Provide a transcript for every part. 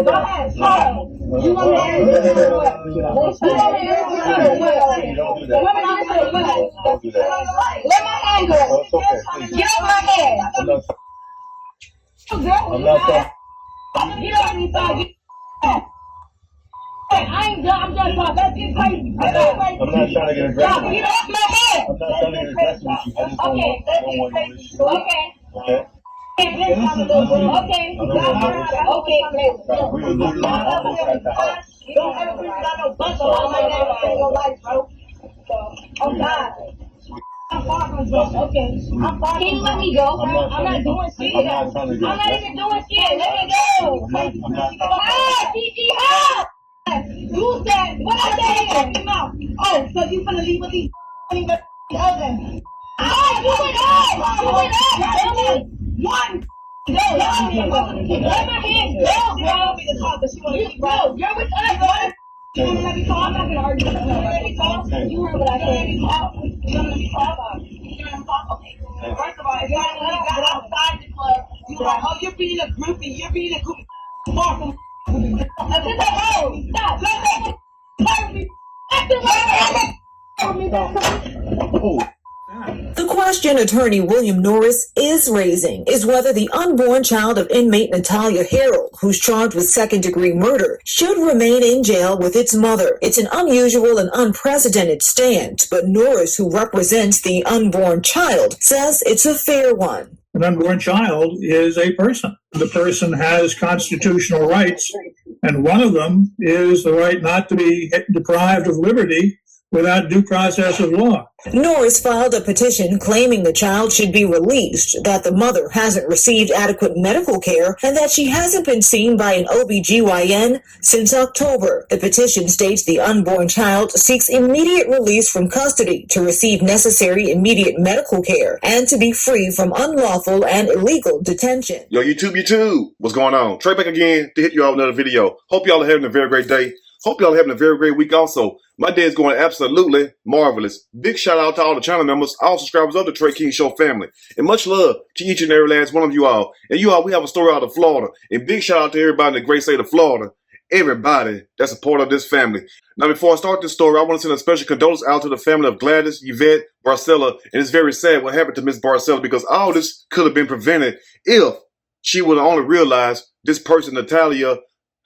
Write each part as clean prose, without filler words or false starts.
Go ahead, try. You want to answer the way. You want to answer the way. Let me answer the way. Let my hand go. Get off my head. I'm not sorry. Get off me, sorry. I ain't done. I'm just talking. That's just crazy. I'm not trying to get aggressive. Get off my head. I'm not trying to get aggressive with you. I just don't want no issue. Okay. Okay. Okay. Don't ever bring down no bunch of my name in your life, bro. Oh God. I'm far from drunk. Okay. I'm far. Can you let me go? I'm not doing shit. I'm not even doing shit. Let me go. Hi, TG. Hi. You said what I said. Oh, so you gonna leave with these others? Oh, you went up. You went up. One. No, let my hand go, bro. You're with us, bro. You want to let me talk? I'm not going to argue with you. You let me talk? You heard what I said. You want to let me talk? You want to talk? Okay. First of all, if you got outside the club, you're like, oh, you're being a groupie. You're being a groupie. Far from stop. The question attorney William Norris is raising is whether the unborn child of inmate Natalia Harrell, who's charged with second-degree murder, should remain in jail with its mother. It's an unusual and unprecedented stance, but Norris, who represents the unborn child, says it's a fair one. An unborn child is a person. The person has constitutional rights, and one of them is the right not to be deprived of liberty without due process of law. Norris filed a petition claiming the child should be released, that the mother hasn't received adequate medical care, and that she hasn't been seen by an OBGYN since October. The petition states the unborn child seeks immediate release from custody to receive necessary immediate medical care and to be free from unlawful and illegal detention. Yo, YouTube, what's going on? Trey back again to hit you all with another video. Hope y'all are having a very great day. Hope y'all are having a very great week also. My day is going absolutely marvelous. Big shout out to all the channel members, all subscribers of the Trey King Show family. And much love to each and every last one of you all. And you all, we have a story out of Florida. And big shout out to everybody in the great state of Florida. Everybody that's a part of this family. Now, before I start this story, I want to send a special condolence out to the family of Gladys Yvette Barcella. And it's very sad what happened to Miss Barcella, because all this could have been prevented if she would have only realized this person, Natalia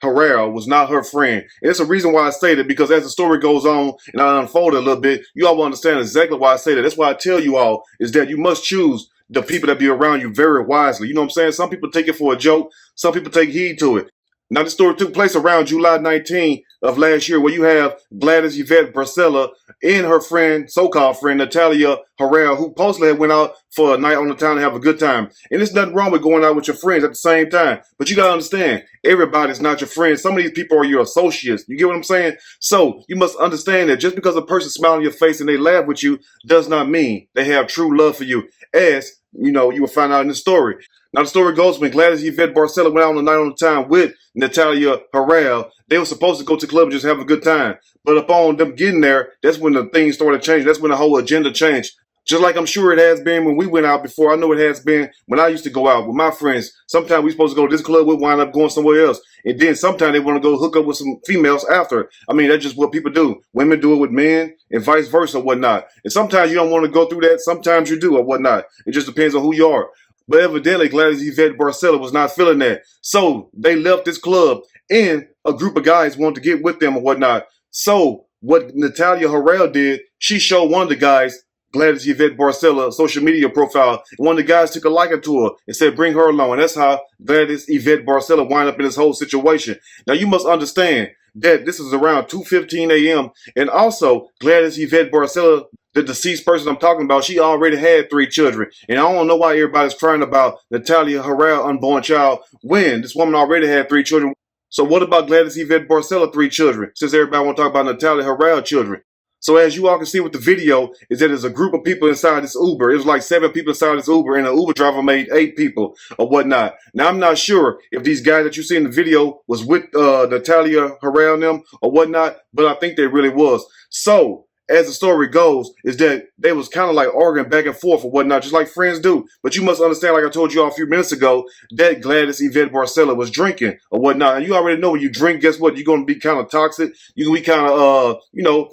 Harrell, was not her friend. And it's a reason why I say that, because as the story goes on and I unfold it a little bit, you all will understand exactly why I say that. That's why I tell you all is that you must choose the people that be around you very wisely. You know what I'm saying? Some people take it for a joke. Some people take heed to it. Now, this story took place around July 19 of last year, where you have Gladys Yvette Barcella and her friend, so-called friend, Natalia Harrell, who supposedly went out for a night on the town to have a good time. And there's nothing wrong with going out with your friends at the same time. But you got to understand, everybody's not your friend. Some of these people are your associates. You get what I'm saying? So you must understand that just because a person smiles in your face and they laugh with you does not mean they have true love for you, as you know, you will find out in the story. Now, the story goes, when Gladys Yvette Barcella went out on a night on the town with Natalia Harrell, they were supposed to go to the club and just have a good time. But upon them getting there, that's when the things started changing. That's when the whole agenda changed. Just like I'm sure it has been when we went out before. I know it has been when I used to go out with my friends. Sometimes we supposed to go to this club, we'll wind up going somewhere else. And then sometimes they want to go hook up with some females after. I mean, that's just what people do. Women do it with men and vice versa or whatnot. And sometimes you don't want to go through that. Sometimes you do or whatnot. It just depends on who you are. But evidently, Gladys Yvette Barcella was not feeling that. So they left this club and a group of guys wanted to get with them or whatnot. So what Natalia Harrell did, she showed one of the guys Gladys Yvette Barcella social media profile. And one of the guys took a liking to her and said, bring her along. And that's how Gladys Yvette Barcella wound up in this whole situation. Now, you must understand that this is around 2:15 a.m. And also, Gladys Yvette Barcella, the deceased person I'm talking about, she already had 3 children. And I don't know why everybody's crying about Natalia Harrell, unborn child, when this woman already had 3 children. So what about Gladys Yvette Barcella, 3 children, since everybody want to talk about Natalia Harrell children? So as you all can see with the video, is that there's a group of people inside this Uber. It was like 7 people inside this Uber, and the Uber driver made 8 people or whatnot. Now, I'm not sure if these guys that you see in the video was with Natalia Harrell and them or whatnot, but I think they really was. So as the story goes, is that they was kind of like arguing back and forth or whatnot, just like friends do. But you must understand, like I told you all a few minutes ago, that Gladys Yvette Barcella was drinking or whatnot. And you already know when you drink, guess what? You're going to be kind of toxic. You're going to be kind of,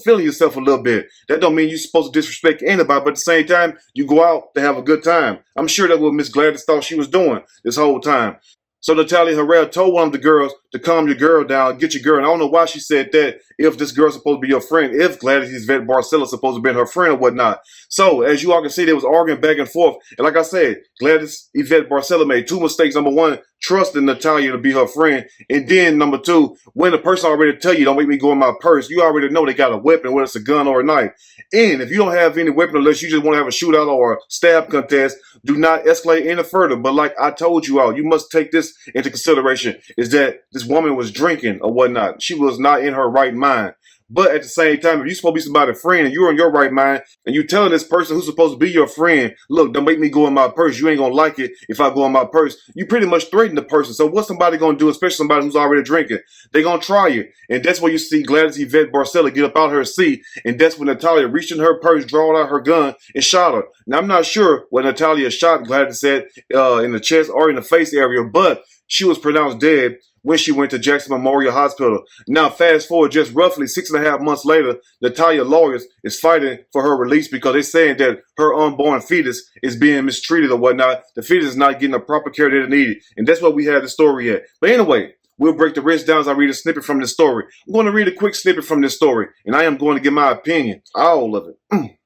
feeling yourself a little bit. That don't mean you're supposed to disrespect anybody, but at the same time, you go out to have a good time. I'm sure that's what Miss Gladys thought she was doing this whole time. So Natalia Harrell told one of the girls to calm your girl down, get your girl. And I don't know why she said that if this girl's supposed to be your friend, if Gladys Yvette Barcella supposed to be her friend or whatnot. So as you all can see, they was arguing back and forth. And like I said, Gladys Yvette Barcella made two mistakes. Number one, trusting Natalia to be her friend. And then number two, when the person already tell you, don't make me go in my purse, you already know they got a weapon, whether it's a gun or a knife. And if you don't have any weapon, unless you just want to have a shootout or a stab contest, do not escalate any further. But like I told you all, you must take this into consideration, is that this woman was drinking or whatnot. She was not in her right mind. But at the same time, if you're supposed to be somebody's friend and you're in your right mind and you're telling this person who's supposed to be your friend, look, don't make me go in my purse. You ain't going to like it if I go in my purse. You pretty much threaten the person. So what's somebody going to do, especially somebody who's already drinking? They're going to try you. And that's where you see Gladys Yvette Barcella get up out her seat. And that's when Natalia reached in her purse, drawed out her gun, and shot her. Now, I'm not sure what Natalia shot Gladys at in the chest or in the face area, but she was pronounced dead when she went to Jackson Memorial Hospital. Now, fast forward just roughly 6.5 months later, Natalia lawyers is fighting for her release because they're saying that her unborn fetus is being mistreated or whatnot. The fetus is not getting the proper care that it needed. And that's what we had the story at. But anyway, we'll break the rest down as I read a snippet from this story. I'm going to read a quick snippet from this story, and I am going to give my opinion, all of it.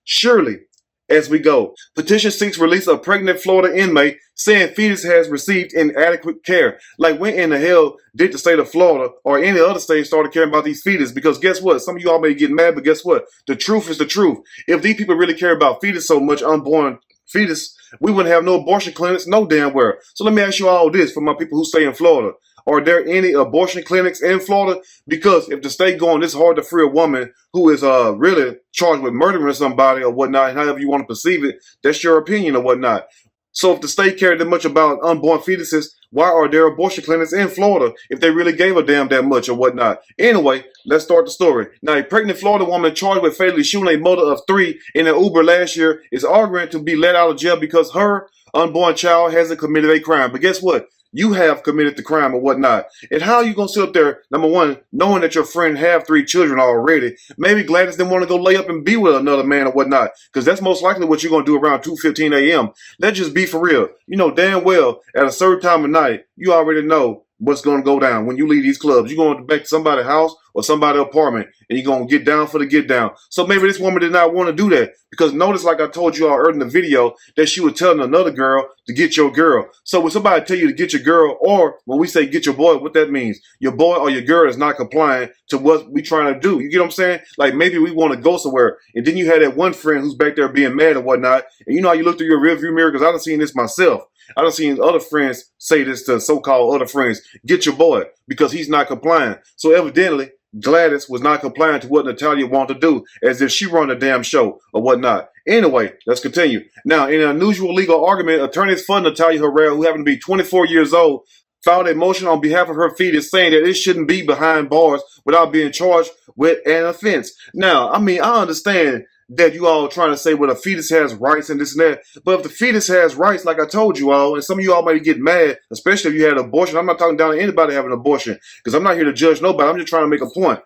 Surely, as we go, petition seeks release of pregnant Florida inmate saying fetus has received inadequate care. Like, when in the hell did the state of Florida or any other state started caring about these fetus? Because guess what? Some of you all may get mad, but guess what? The truth is the truth. If these people really care about fetus so much, unborn fetus, we wouldn't have no abortion clinics, no damn where. So let me ask you all this for my people who stay in Florida. Are there any abortion clinics in Florida? Because if the state going this hard to free a woman who is really charged with murdering somebody or whatnot, however you want to perceive it, that's your opinion or whatnot. So if the state cared that much about unborn fetuses, why are there abortion clinics in Florida if they really gave a damn that much or whatnot? Anyway, let's start the story. Now, a pregnant Florida woman charged with fatally shooting a mother of 3 in an Uber last year is arguing to be let out of jail because her unborn child hasn't committed a crime. But guess what? You have committed the crime or whatnot. And how are you going to sit up there, number one, knowing that your friend have 3 children already? Maybe Gladys didn't want to go lay up and be with another man or whatnot, because that's most likely what you're going to do around 2:15 a.m. Let's just be for real. You know damn well at a certain time of night, you already know what's going to go down when you leave these clubs. You're going back to somebody's house or somebody's apartment, and you're going to get down for the get down. So maybe this woman did not want to do that, because notice, like I told you all earlier in the video, that she was telling another girl to get your girl. So when somebody tell you to get your girl, or when we say get your boy, what that means, your boy or your girl is not complying to what we trying to do. You get what I'm saying? Like, maybe we want to go somewhere, and then you had that one friend who's back there being mad and whatnot, and you know how you look through your rearview mirror, because I done seen this myself. I done seen other friends say this to so-called other friends, get your boy, because he's not complying. So evidently, Gladys was not complying to what Natalia wanted to do, as if she run the damn show or whatnot. Anyway, let's continue. Now, in an unusual legal argument, attorneys for Natalia Harrell, who happened to be 24 years old, filed a motion on behalf of her fetus saying that it shouldn't be behind bars without being charged with an offense. Now, I mean, I understand that you all trying to say, well, a fetus has rights and this and that. But if the fetus has rights, like I told you all, and some of you all might get mad, especially if you had an abortion. I'm not talking down to anybody having an abortion, because I'm not here to judge nobody. I'm just trying to make a point.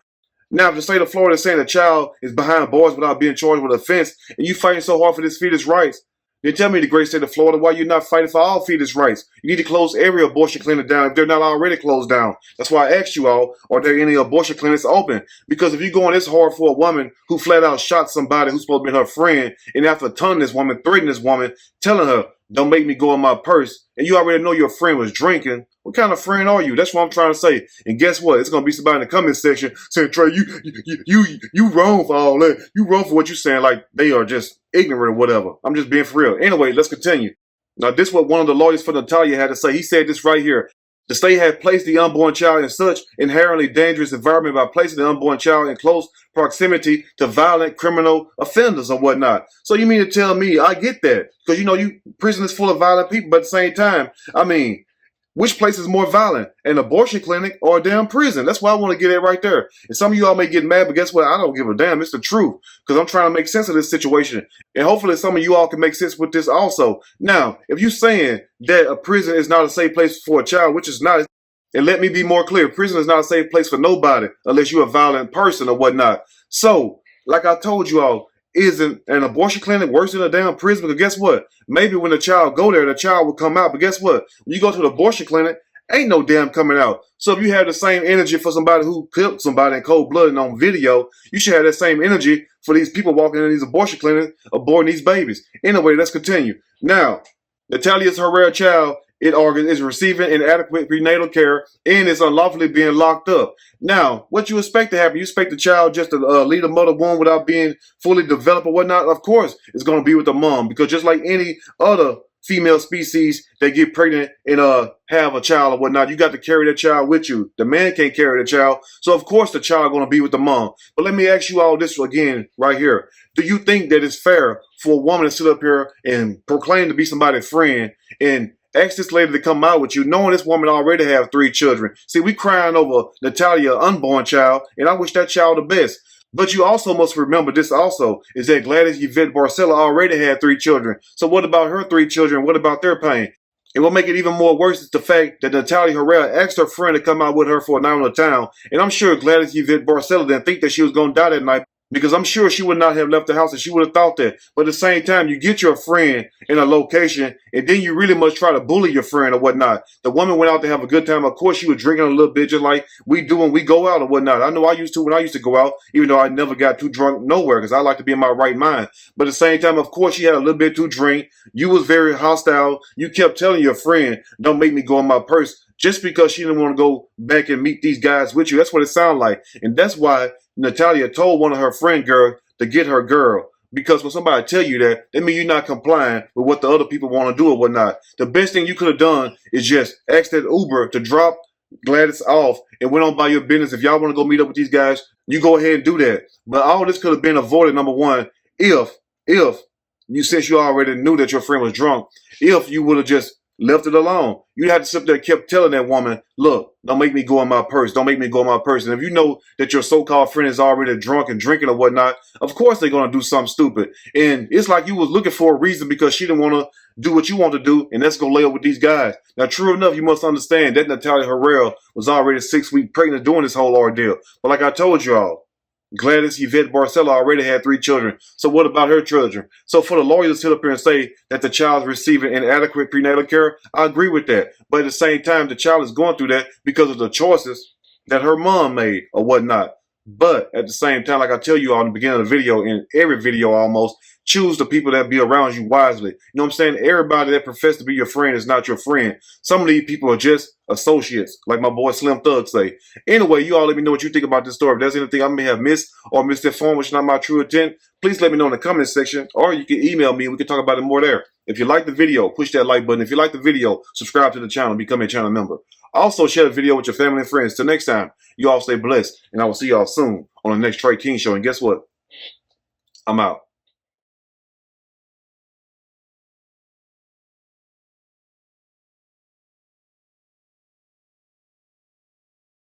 Now, if the state of Florida is saying a child is behind bars without being charged with offense, and you fighting so hard for this fetus rights, then tell me, the great state of Florida, why you're not fighting for all fetus rights. You need to close every abortion clinic down if they're not already closed down. That's why I asked you all, are there any abortion clinics open? Because if you're going this hard for a woman who flat out shot somebody who's supposed to be her friend, and after taunting this woman, threatening this woman, telling her, don't make me go in my purse, and you already know your friend was drinking, what kind of friend are you? That's what I'm trying to say. And guess what? It's gonna be somebody in the comment section saying, Trey, you wrong for all that. You wrong for what you're saying, like they are just ignorant or whatever. I'm just being for real. Anyway, let's continue. Now, this is what one of the lawyers for Natalia had to say. He said this right here. The state had placed the unborn child in such inherently dangerous environment by placing the unborn child in close proximity to violent criminal offenders or whatnot. So you mean to tell me, I get that, because you know, prison is full of violent people, but at the same time, I mean, Which place is more violent, an abortion clinic or a damn prison? That's what I want to get at right there. And some of you all may get mad, but guess what? I don't give a damn. It's the truth, because I'm trying to make sense of this situation. And hopefully some of you all can make sense with this also. Now, if you're saying that a prison is not a safe place for a child, which is not, and let me be more clear, prison is not a safe place for nobody unless you're a violent person or whatnot. So, like I told you all, isn't an abortion clinic worse than a damn prison? Because guess what? Maybe when the child go there, the child will come out. But guess what? When you go to the abortion clinic, ain't no damn coming out. So if you have the same energy for somebody who killed somebody in cold blood and on video, you should have that same energy for these people walking in these abortion clinics, aborting these babies. Anyway, let's continue. Now, Natalia's Herrera child, it argues, is receiving inadequate prenatal care and is unlawfully being locked up. Now, what you expect to happen? You expect the child just to leave the mother womb without being fully developed or whatnot? Of course, it's going to be with the mom, because just like any other female species that get pregnant and have a child or whatnot, you got to carry that child with you. The man can't carry the child, so of course the child going to be with the mom. But let me ask you all this again right here. Do you think that it's fair for a woman to sit up here and proclaim to be somebody's friend and ask this lady to come out with you, knowing this woman already have 3 children? See, we crying over Natalia, unborn child, and I wish that child the best. But you also must remember this also, is that Gladys Yvette Barcella already had 3 children. So what about her 3 children? What about their pain? And what make it even more worse is the fact that Natalia Herrera asked her friend to come out with her for a night on the town. And I'm sure Gladys Yvette Barcella didn't think that she was going to die that night, because I'm sure she would not have left the house and she would have thought that. But at the same time, you get your friend in a location and then you really must try to bully your friend or whatnot. The woman went out to have a good time. Of course, she was drinking a little bit just like we do when we go out or whatnot. I know I used to when I used to go out, even though I never got too drunk nowhere because I like to be in my right mind. But at the same time, of course, she had a little bit too drink. You was very hostile. You kept telling your friend, don't make me go in my purse, just because she didn't want to go back and meet these guys with you. That's what it sounded like. And that's why Natalia told one of her friend girls to get her girl. Because when somebody tell you that means you're not complying with what the other people want to do or whatnot. The best thing you could have done is just ask that Uber to drop Gladys off and went on by your business. If y'all want to go meet up with these guys, you go ahead and do that. But all this could have been avoided, number one, if you, since you already knew that your friend was drunk, if you would have just left it alone. You had to sit there and kept telling that woman, look, don't make me go in my purse. Don't make me go in my purse. And if you know that your so-called friend is already drunk and drinking or whatnot, of course they're going to do something stupid. And it's like you was looking for a reason because she didn't want to do what you want to do, and that's going to lay up with these guys. Now, true enough, you must understand that Natalia Herrera was already 6 weeks pregnant doing this whole ordeal. But like I told you all, Gladys Yvette Barcella already had 3 children. So what about her children? So for the lawyer to sit up here and say that the child is receiving inadequate prenatal care, I agree with that. But at the same time, the child is going through that because of the choices that her mom made or whatnot. But at the same time, like I tell you all in the beginning of the video, in every video almost, choose the people that be around you wisely. You know what I'm saying? Everybody that professes to be your friend is not your friend. Some of these people are just associates, like my boy Slim Thug say. Anyway, you all let me know what you think about this story. If there's anything I may have missed or misinformed, which is not my true intent, please let me know in the comment section, or you can email me and we can talk about it more there. If you like the video, push that like button. If you like the video, subscribe to the channel, become a channel member. Also, share the video with your family and friends. Till next time, you all stay blessed, and I will see y'all soon on the next Trey King Show. And guess what? I'm out.